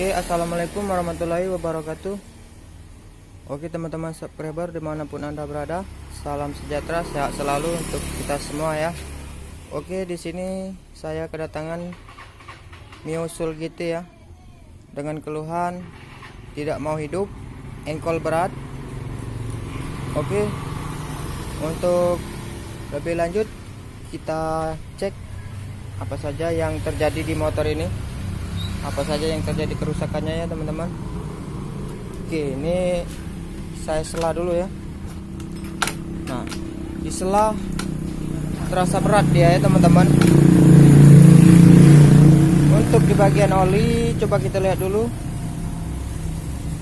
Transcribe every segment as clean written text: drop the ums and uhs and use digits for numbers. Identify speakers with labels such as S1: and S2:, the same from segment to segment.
S1: Oke, assalamualaikum warahmatullahi wabarakatuh. Oke teman-teman subscriber dimanapun anda berada, salam sejahtera, sehat selalu untuk kita semua ya. Oke, di sini saya kedatangan Mio Soul GT ya, dengan keluhan tidak mau hidup, engkol berat. Oke, untuk lebih lanjut kita cek apa saja yang terjadi di motor ini, apa saja yang terjadi kerusakannya ya teman-teman. Oke, ini saya sela dulu ya. Nah, di sela terasa berat dia ya teman-teman. Untuk di bagian oli coba kita lihat dulu.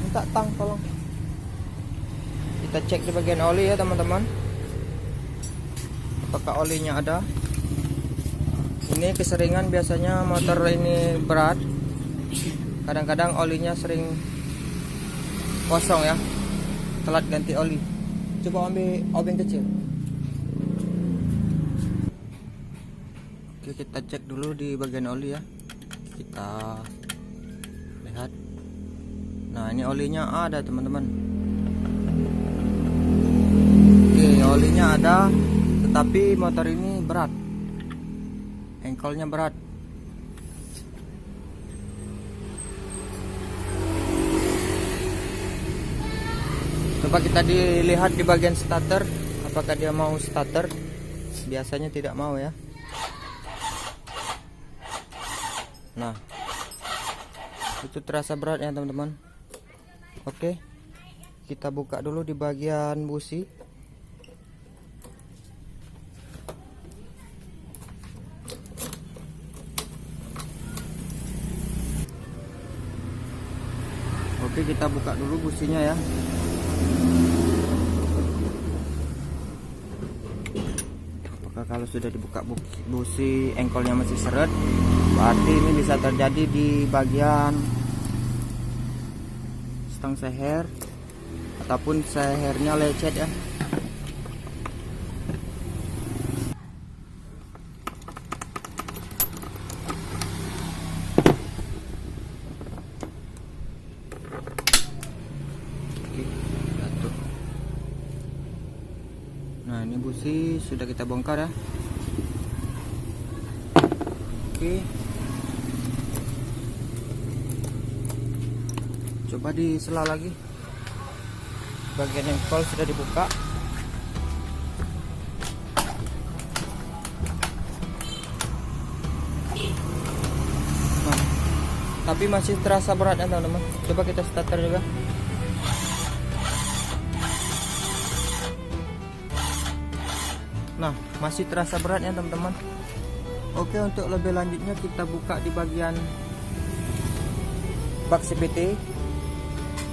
S1: Minta tang tolong. Kita cek di bagian oli ya teman-teman, apakah olinya ada. Ini keseringan biasanya motor ini berat, kadang-kadang olinya sering kosong ya, telat ganti oli. Coba ambil obeng kecil. Oke, kita cek dulu di bagian oli ya, kita lihat. Nah, ini olinya ada teman-teman. Oke, olinya ada, tetapi motor ini berat, engkolnya berat. Coba kita dilihat di bagian starter, apakah dia mau starter. Biasanya tidak mau ya. Nah, itu terasa berat ya teman-teman. Oke, kita buka dulu di bagian busi. Oke, kita buka dulu businya ya. Apakah kalau sudah dibuka busi engkolnya masih seret, berarti ini bisa terjadi di bagian stang seher ataupun sehernya lecet ya. Nah, ini busi sudah kita bongkar ya. Oke, coba disela lagi. Bagian engkol sudah dibuka. Nah, tapi masih terasa berat ya teman-teman. Coba kita starter juga. Nah, masih terasa berat ya teman-teman. Oke, untuk lebih lanjutnya kita buka di bagian bak CVT.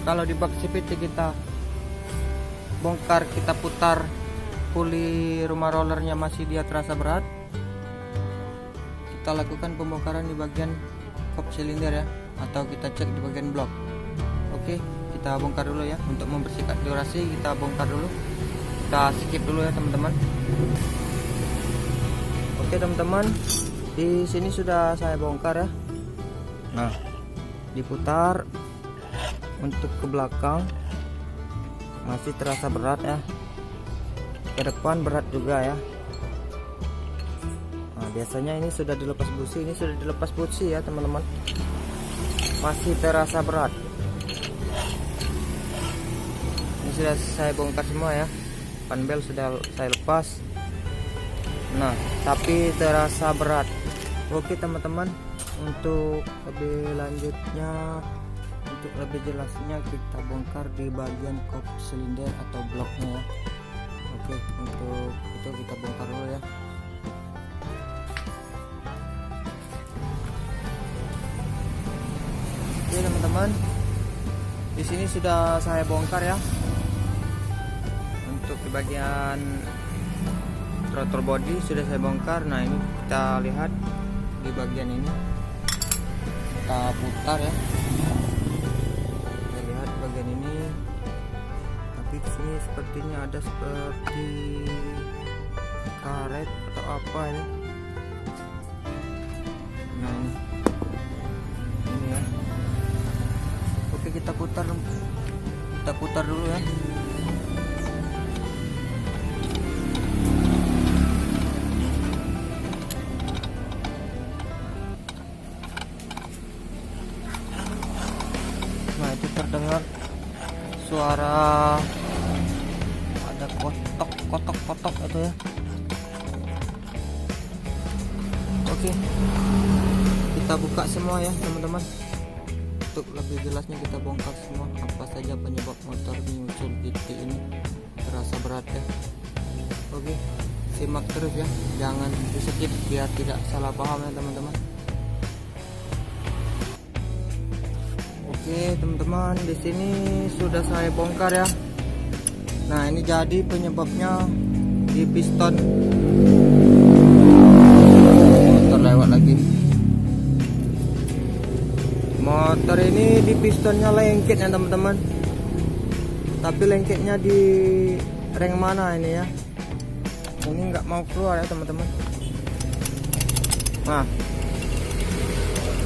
S1: Kalau di bak CVT kita bongkar, kita putar puli rumah rollernya masih dia terasa berat, kita lakukan pembongkaran di bagian kop silinder ya, atau kita cek di bagian blok. Oke, kita bongkar dulu ya. Untuk membersihkan durasi kita bongkar dulu. Kita skip dulu ya teman-teman. Oke teman-teman, di sini sudah saya bongkar ya. Nah, diputar untuk ke belakang masih terasa berat ya. Ke depan berat juga ya. Nah, biasanya ini sudah dilepas busi, ini sudah dilepas busi ya teman-teman. Masih terasa berat. Ini sudah saya bongkar semua ya. Panbel sudah saya lepas. Nah, tapi terasa berat. Oke teman-teman, untuk lebih lanjutnya, untuk lebih jelasnya kita bongkar di bagian kop silinder atau bloknya ya. Oke, untuk itu kita bongkar dulu ya. Oke teman-teman, di sini sudah saya bongkar ya. Untuk di bagian throttle body sudah saya bongkar. Nah, ini kita lihat di bagian ini, kita putar ya. Kita lihat bagian ini, tapi di sini sepertinya ada seperti karet atau apa ini. Nah, ini ya. kita putar dulu ya. Nah, itu terdengar suara ada kotok itu ya. Oke, kita buka semua ya teman-teman. Untuk lebih jelasnya kita bongkar semua apa saja penyebab motor Mitsubishi ini terasa berat ya. Oke, simak terus ya, jangan di skip biar tidak salah paham ya teman-teman. Oke teman-teman, di sini sudah saya bongkar ya. Nah, ini jadi penyebabnya di piston. Motor lewat lagi. Motor ini di pistonnya lengket ya teman-teman. Tapi lengketnya di reng mana ini ya? Ini nggak mau keluar ya teman-teman. Nah,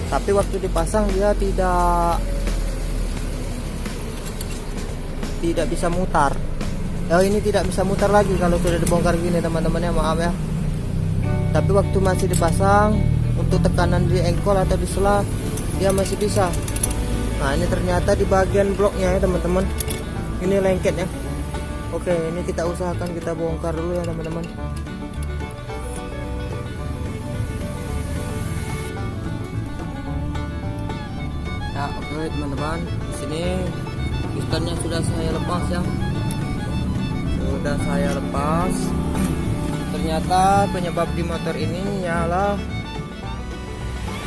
S1: tapi waktu dipasang dia tidak bisa mutar. Oh, ini tidak bisa mutar lagi kalau sudah dibongkar gini teman-teman ya, maaf ya. Tapi waktu masih dipasang untuk tekanan di engkol atau di sela dia masih bisa. Nah, ini ternyata di bagian bloknya ya teman-teman. Ini lengket ya. Oke, ini kita usahakan kita bongkar dulu ya teman-teman. Ya, oke teman-teman. Di sini pistonnya sudah saya lepas ya. Sudah saya lepas. Ternyata penyebab di motor ini ialah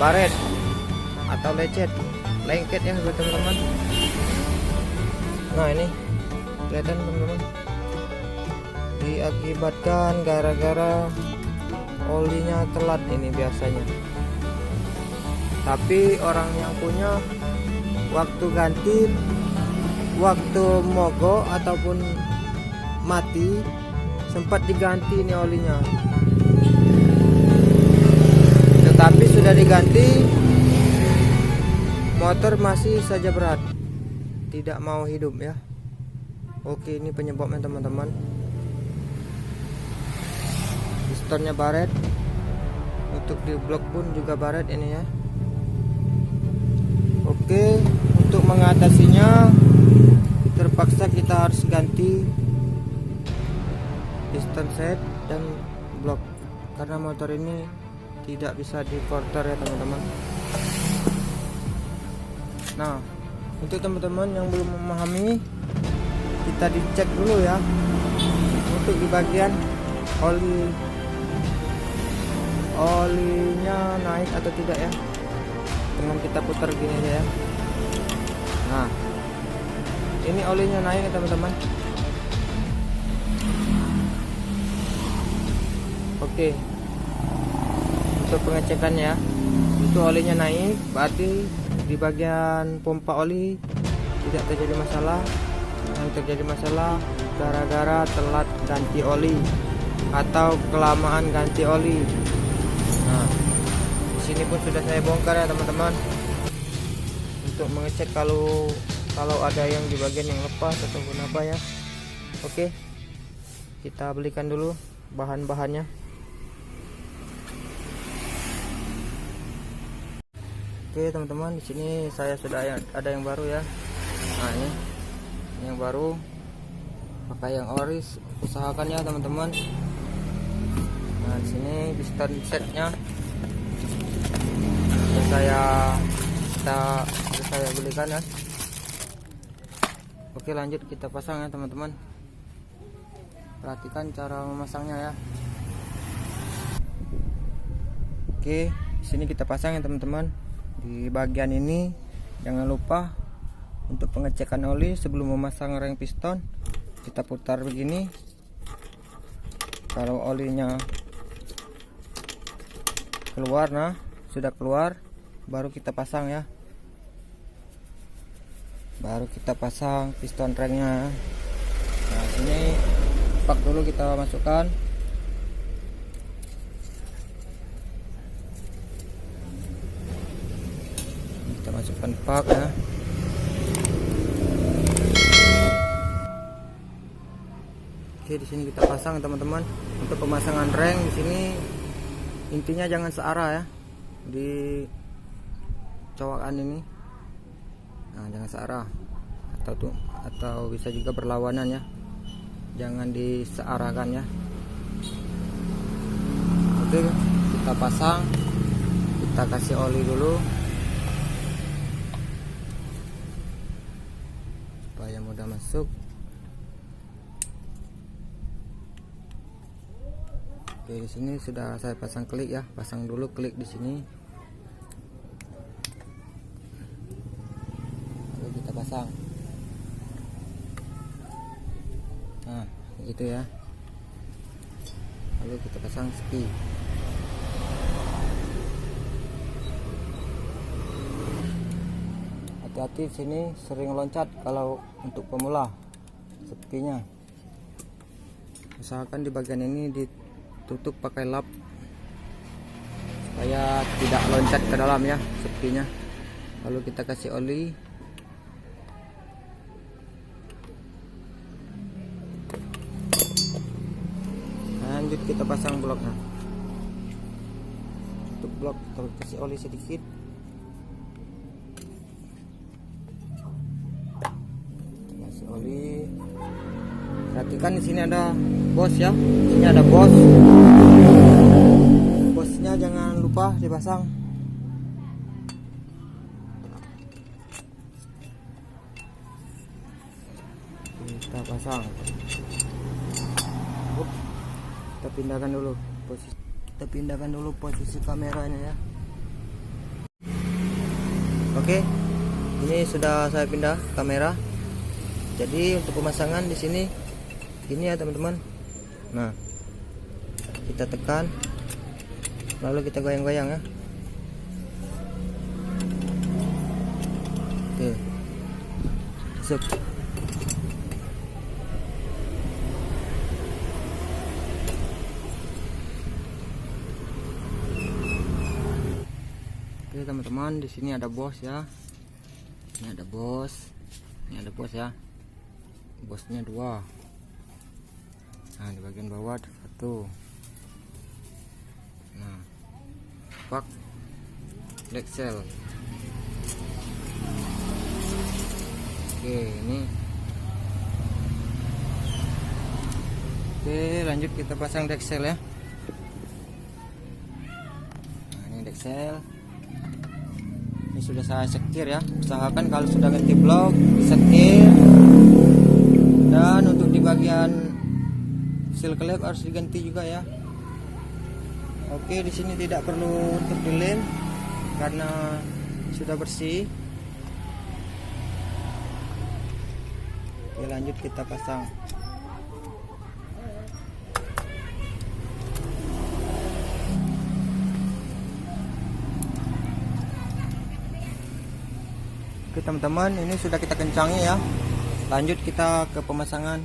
S1: baret atau lecet, lengket ya teman-teman. Nah, ini kelihatan teman-teman, diakibatkan gara-gara olinya telat ini biasanya. Tapi orang yang punya waktu ganti, waktu mogok ataupun mati sempat diganti ini olinya, tetapi sudah diganti motor masih saja berat, tidak mau hidup ya. Oke, ini penyebabnya teman-teman. Pistonnya baret, untuk di blok pun juga baret ini ya. Oke, untuk mengatasinya terpaksa kita harus ganti piston set dan blok karena motor ini tidak bisa di quarter ya teman-teman. Nah, untuk teman-teman yang belum memahami, kita dicek dulu ya untuk di bagian olinya naik atau tidak ya, dengan kita putar gini aja ya. Nah, ini olinya naik ya teman-teman. Oke, untuk pengecekannya itu olinya naik, berarti di bagian pompa oli tidak terjadi masalah. Yang terjadi masalah gara-gara telat ganti oli atau kelamaan ganti oli. Nah, di sini pun sudah saya bongkar ya teman-teman, untuk mengecek kalau ada yang di bagian yang lepas ataupun apa ya. Oke, kita belikan dulu bahan-bahannya. Oke teman-teman, di sini saya sudah ada yang baru ya. Nah, ini yang baru, pakai yang oris, usahakan ya teman-teman. Nah, di sini piston setnya saya belikan ya. Oke, lanjut kita pasang ya teman-teman. Perhatikan cara memasangnya ya. Oke, di sini kita pasang ya teman-teman. Di bagian ini jangan lupa untuk pengecekan oli sebelum memasang rem piston, kita putar begini. Kalau olinya keluar, nah sudah keluar, baru kita pasang ya. Baru kita pasang piston remnya. Nah, sini pak dulu kita masukkan. Kita masukkan pak ya. Oke, di sini kita pasang teman-teman. Untuk pemasangan reng di sini intinya jangan searah ya di cowakan ini. Nah, jangan searah atau bisa juga berlawanan ya. Jangan disearahkan ya. Oke, kita pasang. Kita kasih oli dulu supaya mudah masuk. Oke, di sini sudah saya pasang klik ya. Pasang dulu klik di sini. Lalu kita pasang. Nah, gitu ya. Lalu kita pasang ski. Hati-hati sini sering loncat kalau untuk pemula sepinya. Usahakan di bagian ini ditutup pakai lap supaya tidak loncat ke dalam ya sepinya. Lalu kita kasih oli. Lanjut kita pasang bloknya. Untuk blok kita kasih oli sedikit. Kasih oli. Perhatikan di sini ada bos ya. Di sini ada bos. Bosnya jangan lupa dipasang. Kita pasang. Kita pindahkan dulu posisi kameranya ya. Oke, ini sudah saya pindah kamera. Jadi untuk pemasangan di sini ini ya teman-teman. Nah, kita tekan, lalu kita goyang-goyang ya. Oke, masuk. Oke teman-teman, di sini ada bos ya. Ini ada bos. Ini ada bos ya. Bosnya 2. Nah, di bagian bawah ada 1. Nah, pak Lexel. Oke, ini. Oke, lanjut kita pasang Dexel ya. Nah, ini Dexel. Ini sudah saya sekir ya. Usahakan kalau sudah ganti blok disekir. Dan untuk di bagian seal klep harus diganti juga ya. Oke, di sini tidak perlu untuk dilem karena sudah bersih. Oke, lanjut kita pasang. Oke teman-teman, ini sudah kita kencangi ya. Lanjut kita ke pemasangan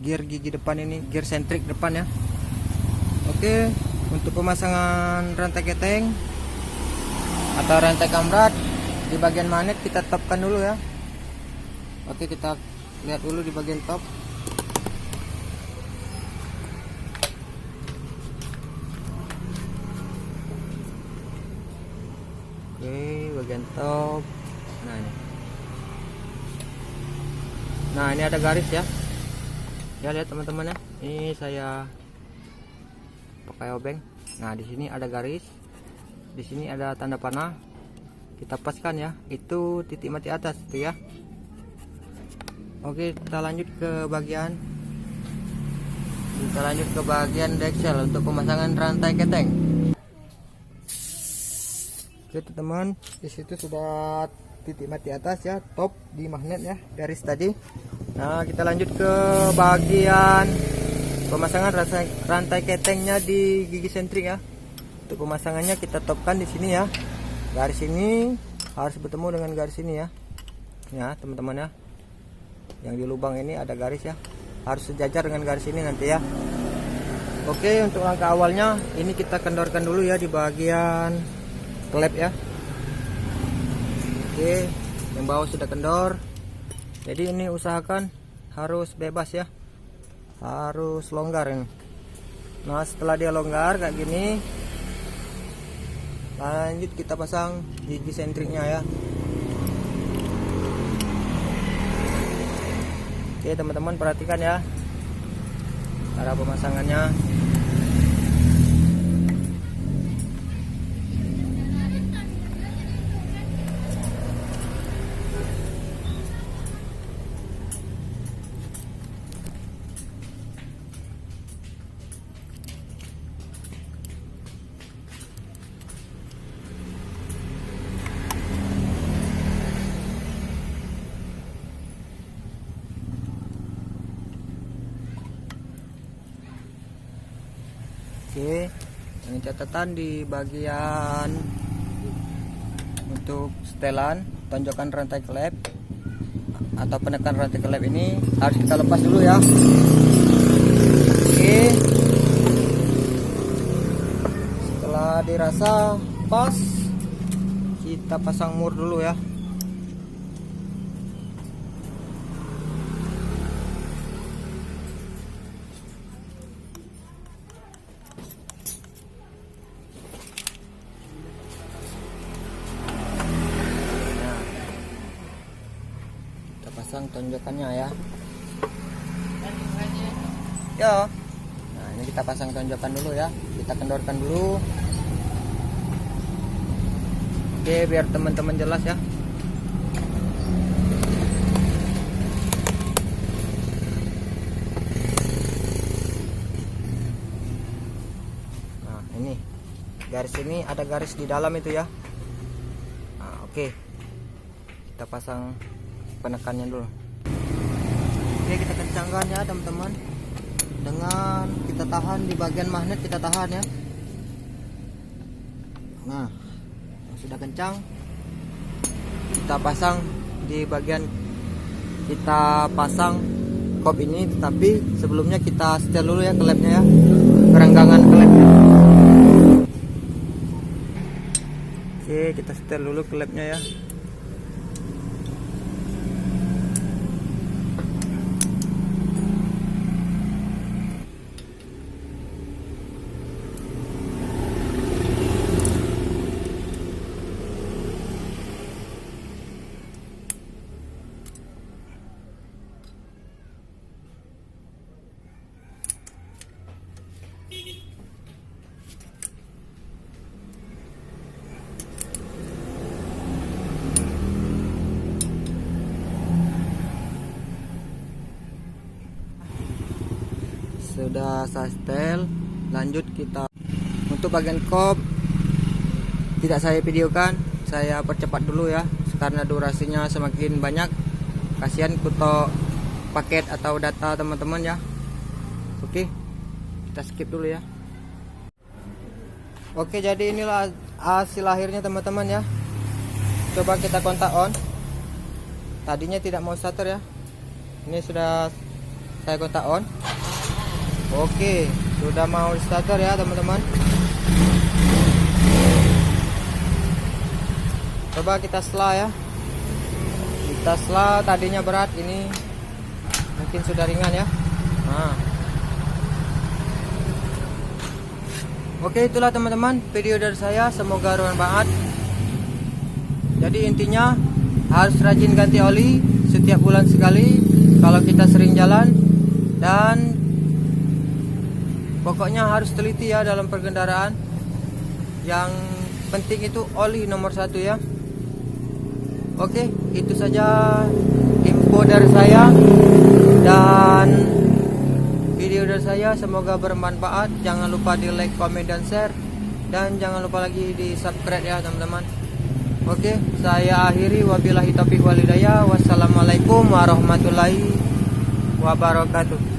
S1: gear gigi depan ini, gear sentrik depan ya. Oke, untuk pemasangan rantai keteng atau rantai kamrat di bagian magnet kita topkan dulu ya. Oke, kita lihat dulu di bagian top. Oke, bagian top. Nah ini ada garis ya. Ya lihat teman-teman ya. Ini saya pakai obeng. Nah di sini ada garis. Di sini ada tanda panah. Kita paskan ya. Itu titik mati atas itu ya. Oke, kita lanjut ke bagian. Kita lanjut ke bagian Dexel untuk pemasangan rantai keteng. Oke teman-teman, di situ sudah titik mati atas ya, top di magnet ya, garis tadi. Nah kita lanjut ke bagian pemasangan rantai ketengnya di gigi sentrik ya. Untuk pemasangannya kita topkan di sini ya. Garis ini harus bertemu dengan garis ini ya. Ya teman-teman ya. Yang di lubang ini ada garis ya. Harus sejajar dengan garis ini nanti ya. Oke, untuk langkah awalnya ini kita kendorkan dulu ya di bagian klep ya. Oke, yang bawah sudah kendor. Jadi ini usahakan harus bebas ya. harus longgar ini. Nah setelah dia longgar kayak gini, lanjut kita pasang gigi sentriknya ya. Oke teman-teman, perhatikan ya cara pemasangannya. Oke, ini catatan di bagian untuk setelan tonjokan rantai klep atau penekan rantai klep ini harus kita lepas dulu ya. Oke, setelah dirasa pas, kita pasang mur dulu ya. Pasang tonjokannya ya. Nah ini kita pasang tonjokan dulu ya, kita kendorkan dulu. Oke, biar teman-teman jelas ya. Nah ini garis ini ada garis di dalam itu ya. Nah, oke, kita pasang penekannya dulu. Oke, kita kencangkan ya teman-teman, dengan kita tahan di bagian magnet, kita tahan ya. Nah sudah kencang, kita pasang di bagian, kita pasang kop ini, tetapi sebelumnya kita setel dulu ya klepnya ya, kerenggangan klepnya. Oke, kita setel dulu klepnya ya. Sudah saya setel, lanjut kita untuk bagian kop tidak saya videokan, saya percepat dulu ya karena durasinya semakin banyak, kasihan kutok paket atau data teman-teman ya. Oke, kita skip dulu ya. Oke, jadi inilah hasil akhirnya teman-teman ya. Coba kita kontak on, tadinya tidak mau starter ya, ini sudah saya kontak on. Oke, sudah mau starter ya teman-teman. Coba kita sela ya. Kita sela, tadinya berat, ini mungkin sudah ringan ya. Nah. Oke, itulah teman-teman video dari saya, semoga bermanfaat. Jadi intinya harus rajin ganti oli setiap bulan sekali kalau kita sering jalan, dan pokoknya harus teliti ya dalam perkendaraan. Yang penting itu oli nomor satu ya. Oke, itu saja info dari saya dan video dari saya, semoga bermanfaat. Jangan lupa di like, komen, dan share, dan jangan lupa lagi di subscribe ya teman-teman. Oke, saya akhiri, wabillahi taufiq wal hidayah. Wassalamualaikum warahmatullahi wabarakatuh.